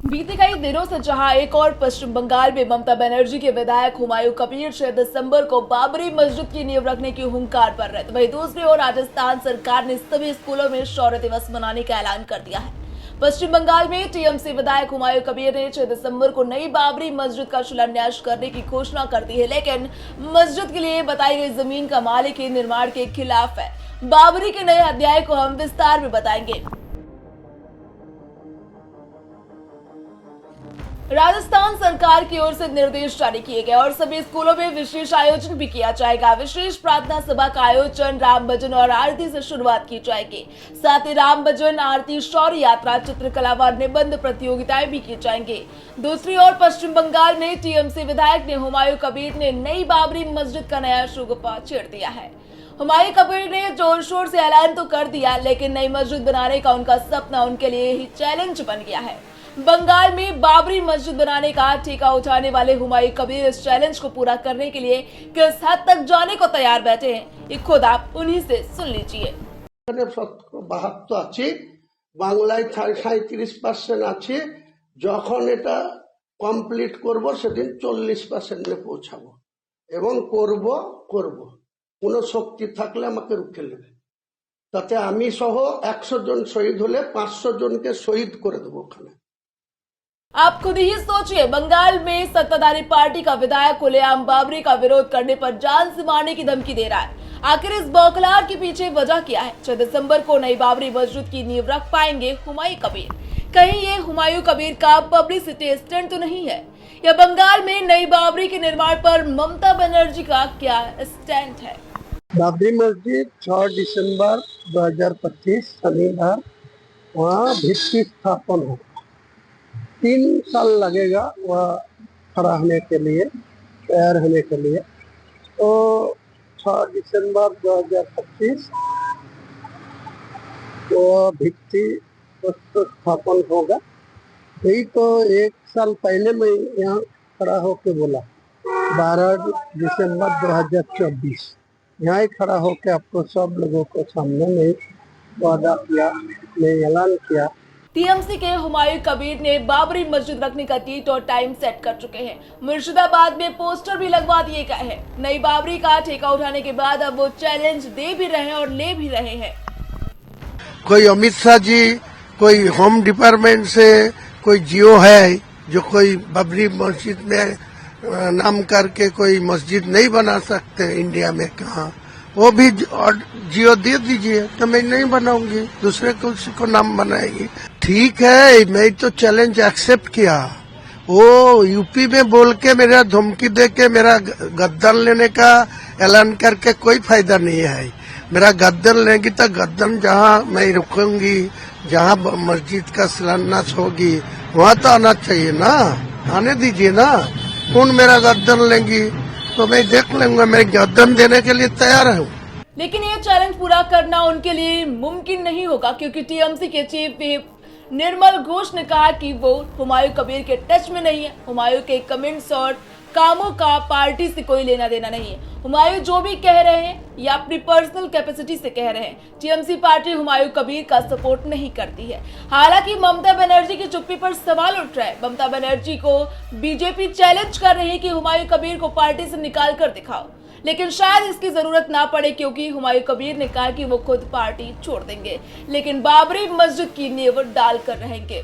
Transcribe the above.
बीते कई दिनों से जहां एक और पश्चिम बंगाल में ममता बनर्जी के विधायक हुमायूं कबीर 6 दिसंबर को बाबरी मस्जिद की नींव रखने की हुंकार पर रहे, तो वहीं दूसरी ओर राजस्थान सरकार ने सभी स्कूलों में शौर्य दिवस मनाने का ऐलान कर दिया है। पश्चिम बंगाल में टीएमसी विधायक हुमायूं कबीर ने 6 दिसंबर को नई बाबरी मस्जिद का शिलान्यास करने की घोषणा कर दी है, लेकिन मस्जिद के लिए बताई गई जमीन का मालिक ही निर्माण के खिलाफ है। बाबरी के नए अध्याय को हम विस्तार में बताएंगे। राजस्थान सरकार की ओर से निर्देश जारी किए गए और सभी स्कूलों में विशेष आयोजन भी किया जाएगा। विशेष प्रार्थना सभा का आयोजन, राम भजन और आरती से शुरुआत की जाएगी। साथ ही राम भजन, आरती, शौर्य यात्रा, चित्रकला व निबंध प्रतियोगिताएं भी की जाएंगी। दूसरी ओर पश्चिम बंगाल में टीएमसी विधायक ने हुमायूं कबीर ने नई बाबरी मस्जिद का नया शुगुफा छेड़ दिया है। हुमायूं कबीर ने जोर शोर से ऐलान तो कर दिया, लेकिन नई मस्जिद बनाने का उनका सपना उनके लिए ही चैलेंज बन गया है। बंगाल में बाबरी मस्जिद बनाने का ठेका उठाने वाले हुमायूं कबीर इस चैलेंज को पूरा करने के लिए किस हद तक जाने को तैयार बैठे हैं, ये खुद आप उन्हीं से सुन लीजिए। 72 আছে, বাংলায় 37% আছে। যখন এটা কমপ্লিট করব সেদিন 40% পৌঁছাবো এবং করব কোনো শক্তি থাকলে আমাকে রুখে নেবে। তাতে আমি সহ 100 জন শহীদ হলে 500 জনকে শহীদ করে দেবো ওখানে। आप खुद ही सोचिए, बंगाल में सत्ताधारी पार्टी का विधायक खुलेआम बाबरी का विरोध करने पर जान से मारने की धमकी दे रहा है। आखिर इस बौखलाहट के पीछे वजह क्या है? 6 दिसंबर को नई बाबरी मस्जिद की नींव रख पाएंगे हुमायूं कबीर? कहीं ये हुमायूं कबीर का पब्लिसिटी स्टंट तो नहीं है? या बंगाल में नई बाबरी के निर्माण पर ममता बनर्जी का क्या स्टैंड है? बाबरी मस्जिद 6 दिसंबर 2025 शनिवार वहाँ भित्ति स्थापन हो। 3 साल लगेगा वह खड़ा होने के लिए, तैयार होने के लिए। तो 6 दिसंबर 2025 वो भित्ति स्थापन होगा। यही तो 1 साल पहले मैं यहाँ खड़ा होके बोला, 12 दिसंबर 2024 यहाँ ही खड़ा होके आपको सब लोगों को सामने में वादा किया, मैं ऐलान किया। टीएमसी के हुमायूं कबीर ने बाबरी मस्जिद रखने का डेट और टाइम सेट कर चुके हैं। मुर्शिदाबाद में पोस्टर भी लगवा दिए गए हैं। नई बाबरी का ठेका उठाने के बाद अब वो चैलेंज दे भी रहे हैं और ले भी रहे हैं। कोई अमित शाह जी, कोई होम डिपार्टमेंट से कोई जियो है जो कोई बाबरी मस्जिद में नाम करके कोई मस्जिद नहीं बना सकते इंडिया में, कहाँ वो भी जियो दे दीजिए तो मैं नहीं बनाऊंगी, दूसरे को किसी को नाम बनाएगी। ठीक है, मैं तो चैलेंज एक्सेप्ट किया। वो यूपी में बोल के मेरा धमकी दे के मेरा गद्दान लेने का ऐलान करके कोई फायदा नहीं है। मेरा गद्दान लेगी तो गद्दान जहाँ मैं रुकूंगी, जहाँ मस्जिद का शिलान्यास होगी वहाँ तो आना चाहिए ना, आने दीजिए ना। कौन मेरा गद्दान लेंगी तो मैं देख लूंगा, मैं गद्दान देने के लिए तैयार हूँ। लेकिन ये चैलेंज पूरा करना उनके लिए मुमकिन नहीं होगा, क्योंकि टीएमसी के चीफ व्हिप निर्मल घोष ने कहा कि वो हुमायूं कबीर के टच में नहीं है। हुमायूं के कमेंट्स और कामों का पार्टी से कोई लेना देना नहीं है। हुमायूं जो भी कह रहे हैं या अपनी पर्सनल कैपेसिटी से कह रहे हैं, टीएमसी पार्टी हुमायूं कबीर का सपोर्ट नहीं करती है। हालांकि ममता बनर्जी की चुप्पी पर सवाल उठ रहा है। ममता बनर्जी को बीजेपी चैलेंज कर रही है कि हुमायूं कबीर को पार्टी से निकाल कर दिखाओ, लेकिन शायद इसकी जरूरत ना पड़े, क्योंकि हुमायूं कबीर ने कहा कि वो खुद पार्टी छोड़ देंगे, लेकिन बाबरी मस्जिद की नींव डाल कर रहेंगे।